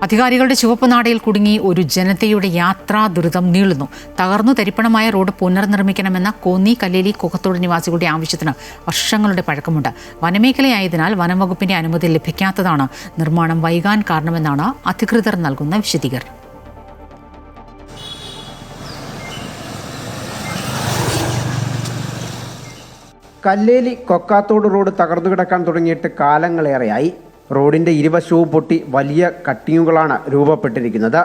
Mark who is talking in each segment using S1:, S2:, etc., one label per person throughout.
S1: അധികാരികളുടെ ചുവപ്പ് നാടയിൽ കുടുങ്ങി ഒരു ജനതയുടെ യാത്രാ ദുരിതം നീളുന്നു. തകർന്നു തരിപ്പണമായ റോഡ് പുനർനിർമ്മിക്കണമെന്ന കോന്നി കല്ലേലി കൊക്കത്തോട് നിവാസികളുടെ ആവശ്യത്തിന് വർഷങ്ങളുടെ പഴക്കമുണ്ട്. വനമേഖലയായതിനാൽ വനംവകുപ്പിന്റെ അനുമതി ലഭിക്കാത്തതാണ് നിർമ്മാണം വൈകാൻ കാരണമെന്നാണ് അധികൃതർ നൽകുന്ന വിശദീകരണം.
S2: കല്ലേലി കൊക്കാത്തോട് റോഡ് തകർന്നു കിടക്കാൻ തുടങ്ങിയിട്ട് കാലങ്ങളേറെയായി. റോഡിന്റെ ഇരുവശവും പൊട്ടി വലിയ കട്ടിങ്ങുകളാണ് രൂപപ്പെട്ടിരിക്കുന്നത്.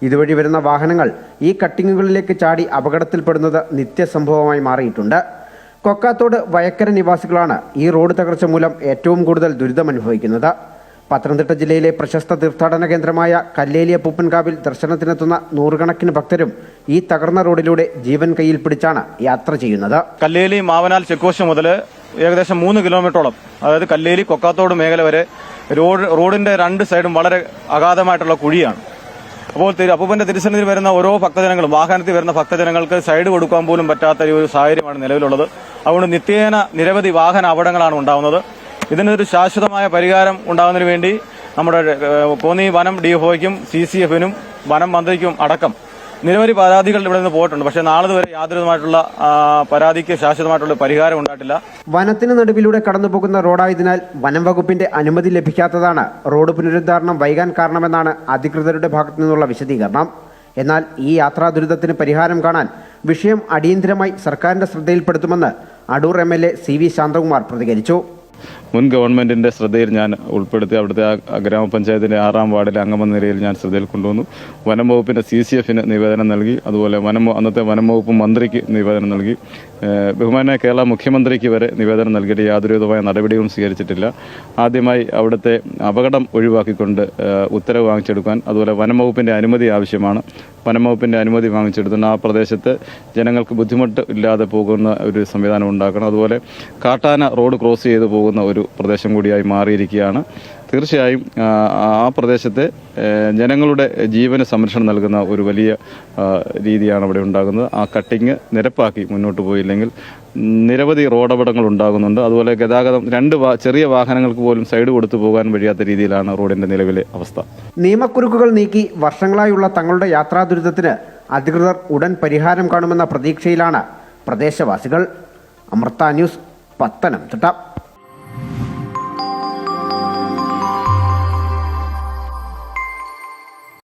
S2: ഇതുവഴി വരുന്ന വാഹനങ്ങൾ ഈ കട്ടിങ്ങുകളിലേക്ക് ചാടി അപകടത്തിൽപ്പെടുന്നത് നിത്യസംഭവമായി മാറിയിട്ടുണ്ട്. കൊക്കാത്തോട് വയക്കര നിവാസികളാണ് ഈ റോഡ് തകർച്ച മൂലം ഏറ്റവും കൂടുതൽ ദുരിതമനുഭവിക്കുന്നത്. പത്തനംതിട്ട ജില്ലയിലെ പ്രശസ്ത തീർത്ഥാടന കേന്ദ്രമായ കല്ലേലി അപ്പൂപ്പൻകാവിൽ ദർശനത്തിനെത്തുന്ന നൂറുകണക്കിന് ഭക്തരും ഈ തകർന്ന റോഡിലൂടെ ജീവൻ കയ്യിൽ പിടിച്ചാണ് യാത്ര ചെയ്യുന്നത്.
S3: കല്ലേലി മാവനാൽ ചെക്ക് പോസ്റ്റ് മുതൽ ഏകദേശം 3 കിലോമീറ്ററോളം, അതായത് കല്ലേലി കൊക്കാത്തോട് മേഖല വരെ റോഡിന്റെ രണ്ട് സൈഡും വളരെ അഗാധമായിട്ടുള്ള കുഴിയാണ്. അപ്പോൾ അപ്പൂപ്പന്റെ തിരുസന്നിധിയിൽ വരുന്ന ഓരോ ഭക്തജനങ്ങളും, വാഹനത്തിൽ വരുന്ന ഭക്തജനങ്ങൾക്ക് സൈഡ് കൊടുക്കാൻ പോലും പറ്റാത്ത ഒരു സാഹചര്യമാണ് നിലവിലുള്ളത്. അതുകൊണ്ട് നിത്യേന നിരവധി വാഹന അപകടങ്ങളാണ് ഉണ്ടാകുന്നത്. ഇതിനൊരു ശാശ്വതമായ പരിഹാരം ഉണ്ടാകുന്നതിന് വേണ്ടി നമ്മുടെ കോന്നി വനം ഡിഎഫ്ഒയ്ക്കും CCFനും വനം മന്ത്രിക്കും അടക്കം നിരവധി പരാതികൾ ഇവിടെ നിന്ന് പോയിട്ടുണ്ട്. പക്ഷേ നാളെ വരെ യാതൊരുമായിട്ടുള്ള പരാതിക്ക് ശാശ്വതമായിട്ടുള്ള പരിഹാരം ഉണ്ടായിട്ടില്ല.
S2: വനത്തിന് നടുവിലൂടെ കടന്നുപോകുന്ന റോഡായതിനാൽ വനം വകുപ്പിന്റെ അനുമതി ലഭിക്കാത്തതാണ് റോഡ് പുനരുദ്ധാരണം വൈകാൻ കാരണമെന്നാണ് അധികൃതരുടെ ഭാഗത്തു നിന്നുള്ള വിശദീകരണം. എന്നാൽ ഈ യാത്രാ ദുരിതത്തിന് പരിഹാരം കാണാൻ വിഷയം അടിയന്തരമായി സർക്കാരിന്റെ ശ്രദ്ധയിൽപ്പെടുത്തുമെന്ന് അടൂർ MLA CV ശാന്തകുമാർ പ്രതികരിച്ചു.
S4: മുൻ ഗവൺമെന്റിന്റെ ശ്രദ്ധയിൽ ഞാൻ ഉൾപ്പെടുത്തി അവിടുത്തെ ഗ്രാമപഞ്ചായത്തിന്റെ 6ാം വാർഡിലെ അംഗമെന്ന നിലയിൽ ഞാൻ ശ്രദ്ധയിൽ കൊണ്ടുവന്നു. വനം വകുപ്പിന്റെ CCFന് നിവേദനം നൽകി. അതുപോലെ അന്നത്തെ വനം വകുപ്പ് മന്ത്രിക്ക് നിവേദനം നൽകി. ബഹുമാനായ കേരള മുഖ്യമന്ത്രിക്ക് വരെ നിവേദനം നൽകിയിട്ട് യാതൊരുവിധമായ നടപടിയും സ്വീകരിച്ചിട്ടില്ല. ആദ്യമായി അവിടുത്തെ അപകടം ഒഴിവാക്കിക്കൊണ്ട് ഉത്തരവ് വാങ്ങിച്ചെടുക്കാൻ, അതുപോലെ വനം വകുപ്പിന്റെ അനുമതി ആവശ്യമാണ്. വനം വകുപ്പിന്റെ അനുമതി വാങ്ങിച്ചെടുത്തുകൊണ്ട് ആ പ്രദേശത്ത് ജനങ്ങൾക്ക് ബുദ്ധിമുട്ട് ഇല്ലാതെ പോകുന്ന ഒരു സംവിധാനം ഉണ്ടാക്കണം. അതുപോലെ കാട്ടാന റോഡ് ക്രോസ് ചെയ്ത് പോകുന്ന ഒരു പ്രദേശം കൂടിയായി മാറിയിരിക്കുകയാണ്. തീർച്ചയായും ആ പ്രദേശത്തെ ജനങ്ങളുടെ ജീവന് സംരക്ഷണം നൽകുന്ന ഒരു വലിയ രീതിയാണ് അവിടെ ഉണ്ടാകുന്നത്. ആ കട്ടിങ് നിരപ്പാക്കി മുന്നോട്ട് പോയില്ലെങ്കിൽ നിരവധി റോഡപകടങ്ങൾ ഉണ്ടാകുന്നുണ്ട്. അതുപോലെ ഗതാഗതം ചെറിയ വാഹനങ്ങൾക്ക് പോലും സൈഡ് കൊടുത്തു പോകാൻ കഴിയാത്ത രീതിയിലാണ് റോഡിന്റെ നിലവിലെ അവസ്ഥ.
S2: നിയമക്കുരുക്കുകൾ നീക്കി വർഷങ്ങളായുള്ള തങ്ങളുടെ യാത്രാ ദുരിതത്തിന് അധികൃതർ ഉടൻ പരിഹാരം കാണുമെന്ന പ്രതീക്ഷയിലാണ് പ്രദേശവാസികൾ. അമൃത ന്യൂസ്, പത്തനംതിട്ട.